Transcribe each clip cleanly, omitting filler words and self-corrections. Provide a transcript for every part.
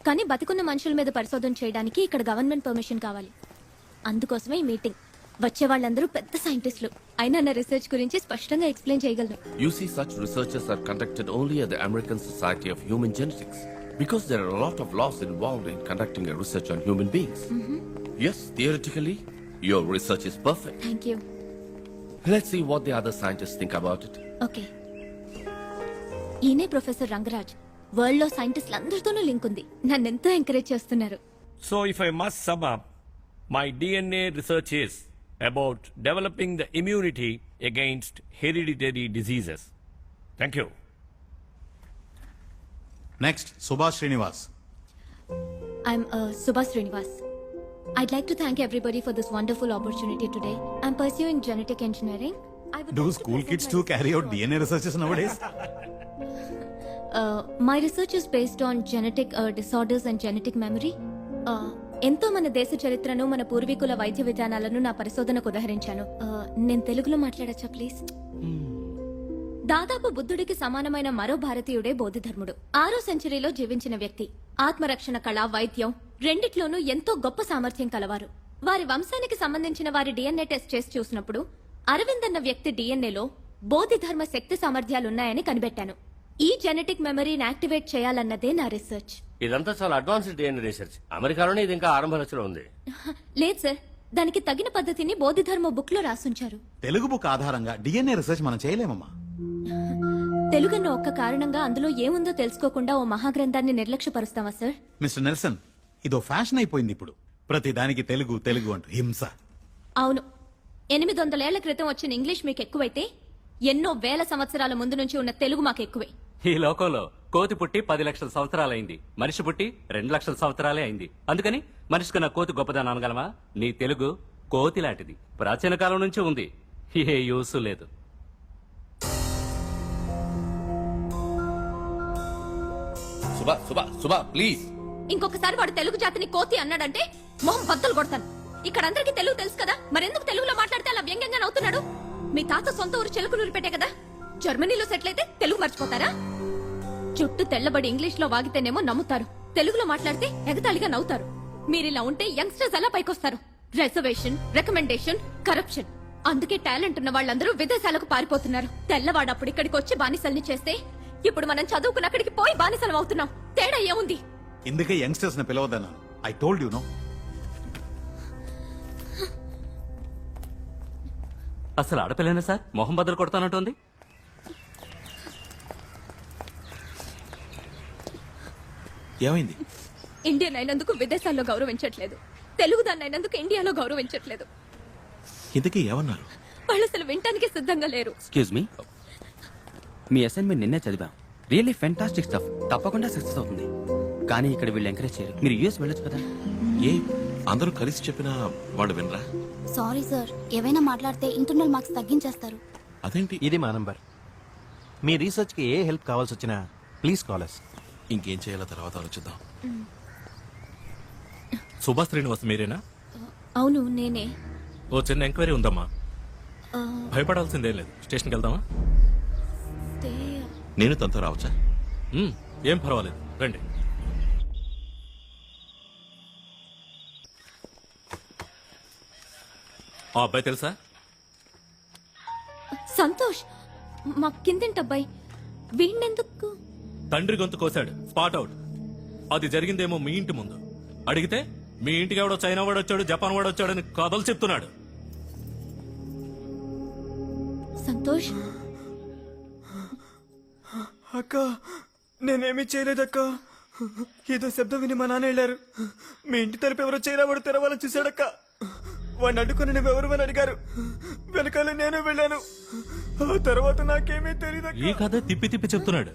కానీ బతికున్న మనుషుల మీద పరిశోధన చేయడానికి ఇక్కడ గవర్నమెంట్ పర్మిషన్ కావాలి. అందుకోసమే ఈ మీటింగ్. వచ్చే వాళ్ళందరూ పెద్ద సైంటిస్టులు. అయినా నా రీసెర్చ్ గురించి స్పష్టంగా ఎక్స్ప్లెయిన్ చేయగలను. You see, such researches are conducted only at the American Society of Human Genetics because there are a lot of laws involved in conducting a research on human beings. Yes, theoretically, your research is perfect. Thank you. Let's see what the other scientists think about it. Okay. ఈయనే professor Rangaraj. World లో సైంటిస్టులు అందరితోనూ link ఉంది. నన్ను ఎంతో encourage చేస్తున్నారు. So if I must sum up, my DNA research is about developing the immunity against hereditary diseases. Thank you. Next, Subhash Srinivas. I'm Subhash Srinivas. I'd like to thank everybody for this wonderful opportunity today. I'm pursuing genetic engineering. I would Do like to school present kids my too research carry out on- DNA researches nowadays? My research is based on genetic disorders and genetic memory. ఎంతో మన దేశ చరిత్రను, మన పూర్వీకుల వైద్య విధానాలను నా పరిశోధనకు ఉదహరించాను. నేను తెలుగులో మాట్లాడచ్చా ప్లీజ్? దాదాపు బుద్ధుడికి సమానమైన మరో భారతీయుడే బోధిధర్ముడు. 6వ సెంచరీలో జీవించిన వ్యక్తి. ఆత్మరక్షణ కళ, వైద్యం రెండిట్లోనూ ఎంతో గొప్ప సామర్థ్యం కలవారు. వారి వంశానికి సంబంధించిన వారి డిఎన్ఏ టెస్ట్ చేసి చూసినప్పుడు అరవింద్ అన్న వ్యక్తి డిఎన్ఏలో బోధిధర్మ శక్తి సామర్థ్యాలున్నాయని కనిపెట్టాను. ఈ జెనెటిక్ మెమరీని యాక్టివేట్ చేయాలన్నదే నా రీసెర్చ్. ఇదంతా చాలా అడ్వాన్స్డ్ డిఎన్ఏ రీసెర్చ్. అమెరికాలోనే ఇది ఇంకా ఆరంభ దశలో ఉంది. లేదు సార్, దానికి తగిన పద్ధతిని బోధిధర్మ బుక్ లో రాసుంచారు. తెలుగు బుక్ ఆధారంగా డిఎన్ఏ రీసెర్చ్ మనం చేయలేమమ్మా. తెలుగన్న ఒక్క కారణంగా అందులో ఏముందో తెలుసుకోకుండా ఓ మహాగ్రంథాన్ని నిర్లక్ష్యపరుస్తావా సార్? మిస్టర్ నెల్సన్, ఇదో ఫ్యాషన్ అయిపోయింది ఇప్పుడు. ప్రతి దానికి తెలుగు తెలుగు అంటూ హింస. అవును, 800 ఏళ్ల క్రితం వచ్చిన ఇంగ్లీష్ మీకు ఎక్కువైతే ఎన్నో వేల సంవత్సరాల ముందు నుంచి ఉన్న తెలుగు మాకు ఎక్కువే. ఈ లోకంలో కోతి పుట్టి 10 లక్షల సంవత్సరాలైంది, మనిషి పుట్టి 2 లక్షల సంవత్సరాలే అయింది. అందుకని మనిషి కన్నా కోతి గొప్పదని అనగలమా? నీ తెలుగు కోతి లాంటిది, ప్రాచీన కాలం నుంచి ఉంది, ఏ యూసు లేదు. Subha, please. ఇంకొకసారి వాడు తెలుగు జాతిని కోతి అన్నాడంటే మొహం బద్దలు కొడతాను. ఇక్కడ అందరికీ తెలుగు తెలుసు కదా, మరెందుకు తెలుగులో మాట్లాడితే అలా వ్యంగ్యంగా నవ్వుతున్నాడు? మీ తాత సొంత ఊరు చిలకలూరు పెట్టే కదా. జర్మనీలో సెటిల్ అయితే తెలుగు మర్చిపోతారా? చుట్టూ తెల్లబడి ఇంగ్లీష్ లో వాగితేనేమో నమ్ముతారు, తెలుగులో మాట్లాడితే ఎగతాళిగా నవ్వుతారు. మీరిలా ఉంటే యంగ్స్టర్స్ ఎలా పైకొస్తారు? Reservation, recommendation, corruption. అందుకే టాలెంట్ ఉన్న వాళ్ళందరూ విదేశాలకు పారిపోతున్నారు. తెల్లవాడు అప్పుడు ఇక్కడికి వచ్చి బానిసల్ని చేస్తే ఇప్పుడు మనం చదువుకుని అక్కడికి పోయి బానిసలం అవుతున్నాం. తేడా ఏముంది? ఇందుకే యంగ్స్టర్స్ ని పిలవద్దన్నాను. I told you no. అసలు ఆడపిల్లనే సార్ మొహం బద్దలు కొడతానంటుంది. ఏమైంది? ఇండియన్ అయినందుకు విదేశాల్లో గౌరవించట్లేదు, తెలుగు దాన్ని అయినందుకు ఇండియాలో గౌరవించట్లేదు. ఇంతకీ ఏమన్నారు? వాళ్ళు అసలు వినటానికి సిద్ధంగా లేరు. ఎక్స్క్యూజ్ మీ, మీ అసైన్మెంట్ నిన్నే చదివాం. Really fantastic stuff. తప్పకుండా సక్సెస్ అవుతుంది. కానీ ఇక్కడ వీళ్ళు ఎంకరేజ్ చేయరు. మీరు యూఎస్ వెళ్ళొచ్చు కదా. ఏ అందరూ కలిసి చెప్పినా వాళ్ళు వినరా? సారీ సార్, ఏవైనా మాట్లాడితే ఇంటర్నల్ మార్క్స్ తగ్గించేస్తారు. అదేంటి? ఇది మా నంబర్. మీ రీసెర్చ్కి ఏ హెల్ప్ కావాల్సి వచ్చినా ప్లీజ్ కాల్ us. ఇంకేం చేయాలో తర్వాత ఆలోచిద్దాం. సుభాష్ శ్రీనివాస్ మీరేనా? అవును, నేనే. ఓ చిన్న ఎంక్వైరీ ఉందమ్మా. భయపడాల్సిందేం లేదు. స్టేషన్కి వెళ్దామా? నేను తనతో రావచ్చా? ఏం పర్వాలేదు, రండి. ఆ అబ్బాయి తెలుసా? సంతోష్, మా కిందింటి అబ్బాయి. వీణెందుకు? తండ్రి గొంతు కోసాడు, స్పాట్ అవుట్. అది జరిగిందేమో మీ ఇంటి ముందు. అడిగితే మీ ఇంటికి ఎవడో చైనా వాడు వచ్చాడు, జపాన్ వాడు వచ్చాడని కథలు చెప్తున్నాడు. సంతోష్, అక్క నేనేమీ చేయలేదక్క. ఏదో శబ్దం విని మా నాన్న వెళ్ళారు. మీ ఇంటి తలుపు ఎవరో చైనా వాడు తెరవాలని చూశాడక్క. వాడిని అడ్డుకుని నువ్వెవరు అని అడిగారు. వెనకాల నేను వెళ్ళాను. ఆ తర్వాత నాకేమీ తెలియదు. ఈ కథ తిప్పి తిప్పి చెప్తున్నాడు.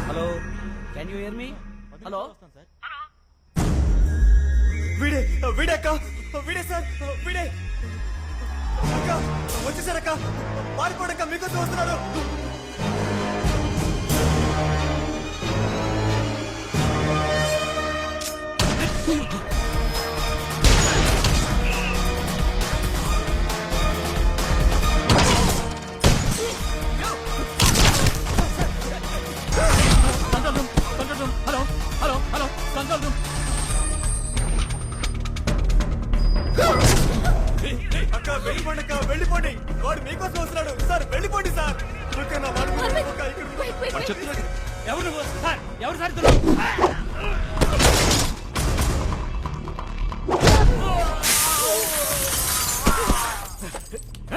Hello, can you here me? Hello, వీడే వీడే అక్క, వీడే సార్, వీడే అక్క. వచ్చేసారక్క, పారిపోడక్క, మీకు వస్తున్నాడు. వెళ్ళిపోండి అక్క వెళ్ళిపోండి వాడు మీకోసం వస్తున్నాడు సార్ వెళ్ళిపోండి సార్ ఓకే నా వాడు కూడా అక్క, ఇక్కడ Wait, wait, wait. ఎవరు నువ్వు? సార్ ఎవరు సార్ ఇతను?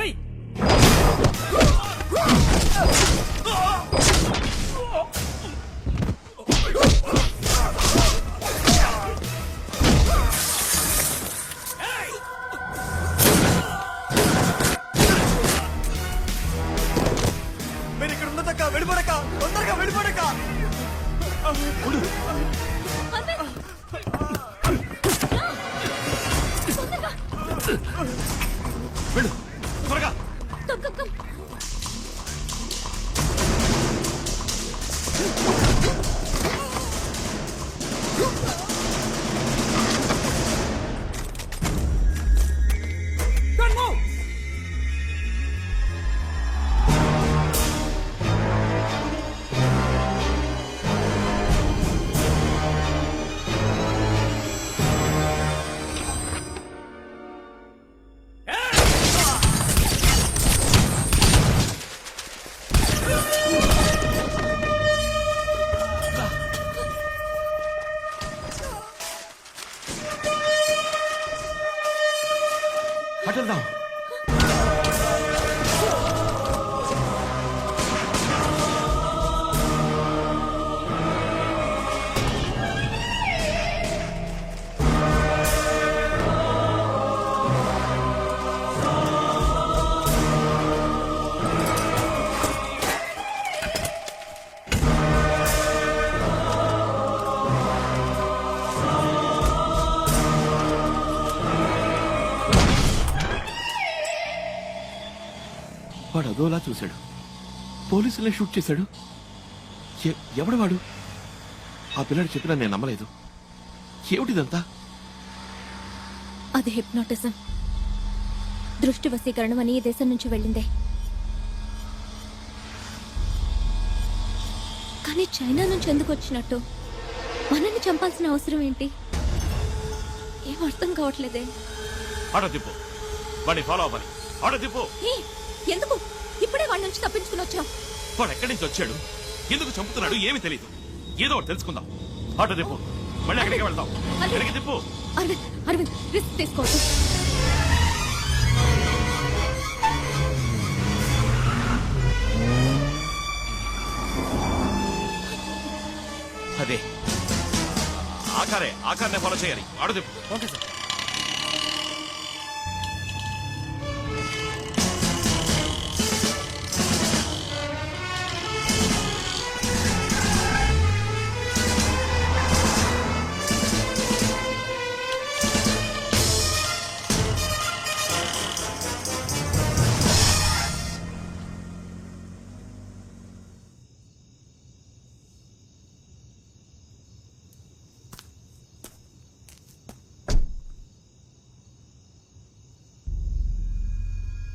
ఏయ్! మీరు ఇక్కడ ఉన్నదక్క వెళ్ళిపోడక్క తొందరగా వెళ్ళిపోడక్క వెళ్ళు త్వరగా. Come, come, come. అటు వెళ్దాం. వాడు అదోలా చూశాడు, పోలీసులే షూట్ చేశాడు. ఎవడు వాడు? ఆ పిల్లాడు చెప్పినా నేను నమ్మలేదు. ఏమిటిదంతా? అది హిప్నోటిజం, దృష్టి వశీకరణం అని ఈ దేశం నుంచి వెళ్ళిందే. కానీ చైనా నుంచి ఎందుకు వచ్చినట్టు? మనల్ని చంపాల్సిన అవసరం ఏంటి? ఏం అర్థం కావట్లేదే. ఆటో తిప్పు, వాడిని ఫాలో అవ్వాలి. ఆటో తిప్పు. ఏ, ఎందుకు ఇప్పుడే వాళ్ళ నుంచి తప్పించుకుని వచ్చాం? వాడు ఎక్కడి నుంచి వచ్చాడు, ఎందుకు చంపుతున్నాడు ఏమీ తెలియదు. ఏదో ఒకటి తెలుసుకుందాం. ఆటో తిప్పు, మళ్ళీ అక్కడికి వెళ్దాం. వెనక్కి తిప్పు. అరవింద్, అరవింద్, రిస్క్ తీసుకోవద్దు. అదే ఆకారనే ఫాలో చేయాలి. ఆటో తిప్పు. Okay sir.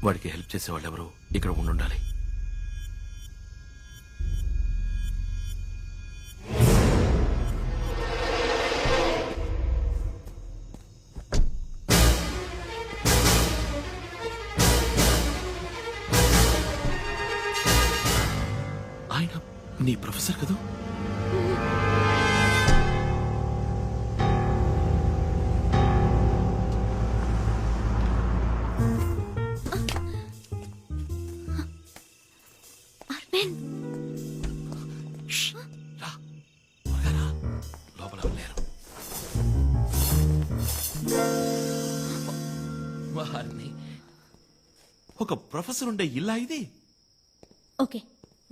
వాడికి హెల్ప్ చేసేవాళ్ళు ఎవరు ఇక్కడ ఉండాలి. ఆయన నీ ప్రొఫెసర్ కదా? అరవింద్, లోపల లేరు. ఒక ప్రొఫెసర్ ఉండే ఇల్లా ఇది? ఓకే,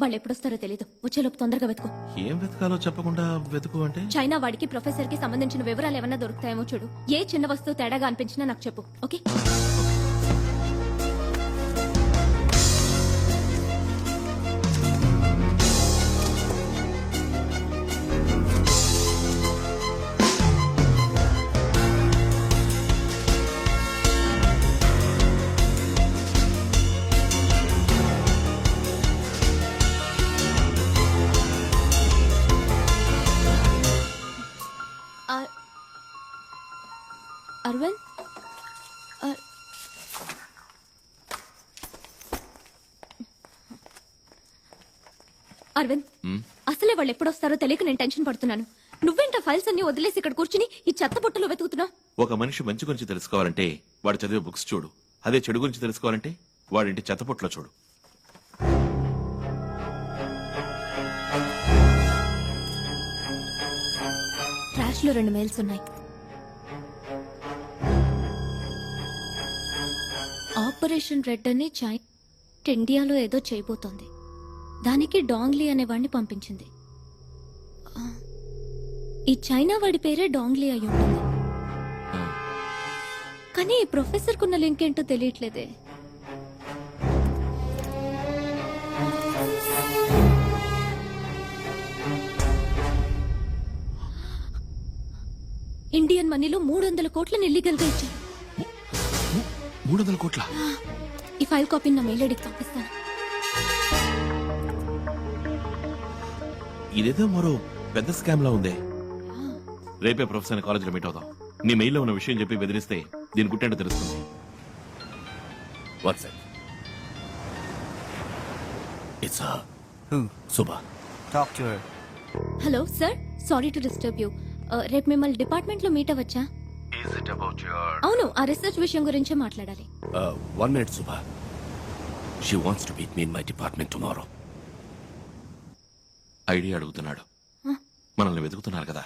వాళ్ళు ఎప్పుడొస్తారో తెలీదు. వచ్చేలోపు తొందరగా వెతుకు. ఏం వెతకాలో చెప్పకుండా వెతుకు అంటే? చైనా వాడికి ప్రొఫెసర్ కి సంబంధించిన వివరాలు ఏమన్నా దొరుకుతాయేమో చూడు. ఏ చిన్న వస్తువు తేడాగా అనిపించినా నాకు చెప్పు. ఓకే? అరవింద్, అరవింద్ అసలే వాళ్ళు ఎప్పుడొస్తారో తెలియక నేను టెన్షన్ పడుతున్నాను. నువ్వేంట ఫైల్స్ అన్ని వదిలేసి ఇక్కడ కూర్చుని ఈ చెత్త బుట్టలో వెతుకుతున్నావు? ఒక మనిషి మంచి గురించి తెలుసుకోవాలంటే వాడు చదివే బుక్స్ చూడు, అదే చెడు గురించి తెలుసుకోవాలంటే వాడింటి చెత్తపుట్లో చూడు. ట్రాష్ లో 2 మెయిల్స్ ఉన్నాయి. ఆపరేషన్ రెడ్ అని ఇండియాలో ఏదో చేయబోతోంది. దానికి డాంగ్లీ అనే వాడిని పంపించింది. ఈ చైనా వాడి పేరే డాంగ్లీ అయి ఉంటుంది. కానీ ఈ ప్రొఫెసర్ కున్న లింక్ ఏంటో తెలియట్లేదే. ఇండియన్ మనీలో 300 కోట్లని ఇల్లీగల్ గా ఇచ్చారు. 300 కోట్ల? ఈ ఫైల్ కాపీని నా మెయిల్ ఐడికి పంపిస్తాను. ఇదేదో మరో పెద్ద స్కామ్ లా ఉందే. రేపే ప్రొఫెసర్ కాలేజీలో మీట్ అవుదాం. నీ మెయిల్లో ఉన్న విషయం చెప్పి బెదిరిస్తే దీని గుట్టేంటో తెలుస్తుంది. WhatsApp it's Suba. Hello sir, sorry to disturb you. రేపు మిమ్మల్ని డిపార్ట్మెంట్ లో మీట్ అవ్వచ్చా? అవును, ఆ రీసెర్చ్ విషయం గురించే మాట్లాడాలి. 1 minute, Subha. She wants to meet me in my department tomorrow. Idea అడుగుతున్నాడు. మనల్ని వెతుకుతున్నారు కదా,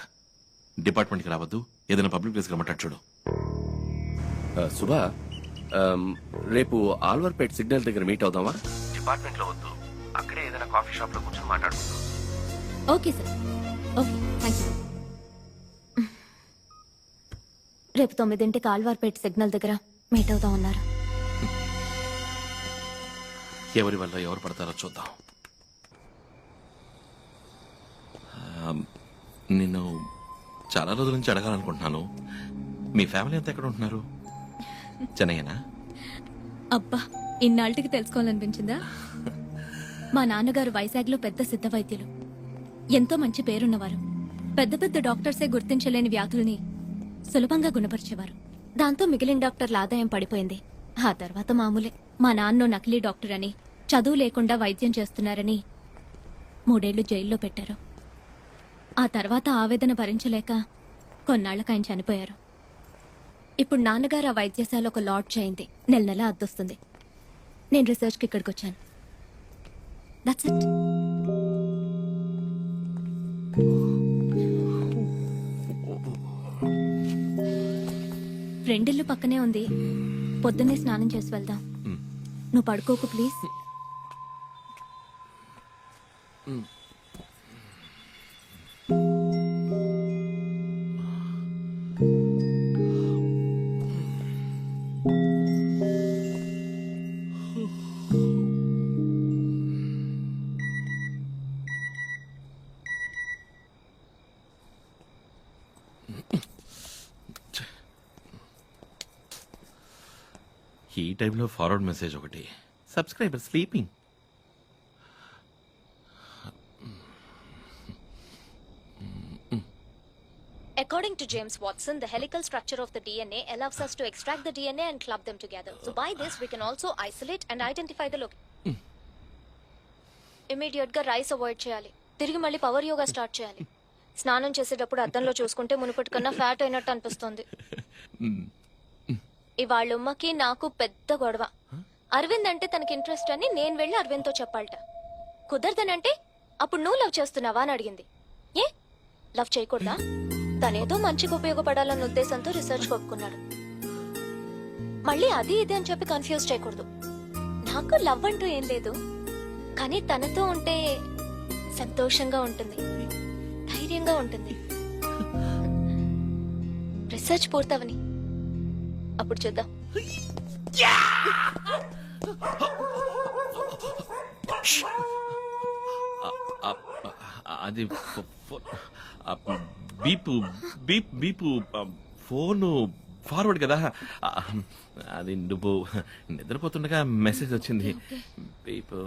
డిపార్ట్మెంట్కి రావద్దు, ఏదైనా పబ్లిక్ ప్లేస్కి రమ్మంటాడు చూడు. సుబా, రేపు ఆల్వర్పేట్ సిగ్నల్ దగ్గర మీట్ అవుదామా? డిపార్ట్మెంట్ లో వద్దు, అక్కడే ఏదైనా కాఫీ షాప్ లో కూర్చొని మాట్లాడుకుందాం. Okay sir, okay, thank you. రేపు 9 ఆల్వార్పేట్ సిగ్నల్ దగ్గర మీట్ అవుదాం అన్నారు. ఎవరి వల్ల ఎవరు పడతారో చూద్దాం. నిన్ను చాలా రోజుల నుంచి అడగాలనుకుంటున్నాను. మీ ఫ్యామిలీ అంతా ఎక్కడ ఉంటున్నారు? చెన్నైనా? అబ్బా, ఇన్నాళ్ళకి తెలుసుకోవాలనిపించిందా? మా నాన్నగారు వైజాగ్ లో పెద్ద సిద్ధ వైద్యులు, ఎంతో మంచి పేరున్నవారు. పెద్ద పెద్ద డాక్టర్సే గుర్తించలేని వ్యాధుల్ని సులభంగా గుణపరిచేవారు. దాంతో మిగిలిన డాక్టర్ల ఆదాయం పడిపోయింది. ఆ తర్వాత మామూలే. మా నాన్న నకిలీ డాక్టర్ అని, చదువు లేకుండా వైద్యం చేస్తున్నారని 3 ఏళ్లు జైల్లో పెట్టారు. ఆ తర్వాత ఆవేదన భరించలేక కొన్నాళ్లకు ఆయన చనిపోయారు. ఇప్పుడు నాన్నగారు ఆ వైద్యశాల ఒక లాడ్జ్ అయింది. నెల అద్దొస్తుంది. నేను రీసెర్చ్కి ఇక్కడికి వచ్చాను. That's it. ఫ్రెండిల్లు పక్కనే ఉంది. పొద్దున్నే స్నానం చేసి వెళ్దాం. నువ్వు పడుకోకు ప్లీజ్. ఈ టైంలో ఫార్వర్డ్ మెసేజ్ ఒకటి. Subscriber sleeping. According to James Watson, the helical structure of the DNA allows us to extract the DNA and club them together. So by this, we can also isolate and identify the location. Immediate గా rice avoid చేయాలి. తిరిగి మళ్ళీ power yoga start చేయాలి. స్నానం చేసేటప్పుడు అద్దంలో చూసుకుంటే మునుపటి కన్నా ఫ్యాట్ అయినట్టు అనిపిస్తుంది. ఇవాళ ఉమ్మకి నాకు పెద్ద గొడవ. అరవింద్ అంటే తనకి ఇంట్రెస్ట్ అని నేను వెళ్ళి అరవింద్తో చెప్పాలట. కుదరదనంటే అప్పుడు నువ్వు లవ్ చేస్తున్నావా అని అడిగింది. ఏ లవ్ చేయకూడదా? తనేదో మంచిగా ఉపయోగపడాలన్న ఉద్దేశంతో రీసెర్చ్ ఒప్పుకున్నాడు. మళ్ళీ అది ఇది అని చెప్పి కన్ఫ్యూజ్ చేయకూడదు. నాకు లవ్ అంటూ ఏం లేదు, కానీ తనతో ఉంటే సంతోషంగా ఉంటుంది, ధైర్యంగా ఉంటుంది. రీసెర్చ్ పూర్తవని అప్పుడు చూద్దాం. అది బీపు బీప్ బీపు ఫోను ఫార్వర్డ్ కదా. అది నువ్వు నిద్రపోతుండగా మెసేజ్ వచ్చింది. బీపు.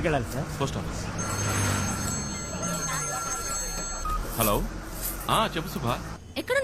ఎక్కడికి వెళ్ళాలి సార్? Post office. హలో చెప్పు సుభా. ఎక్కడ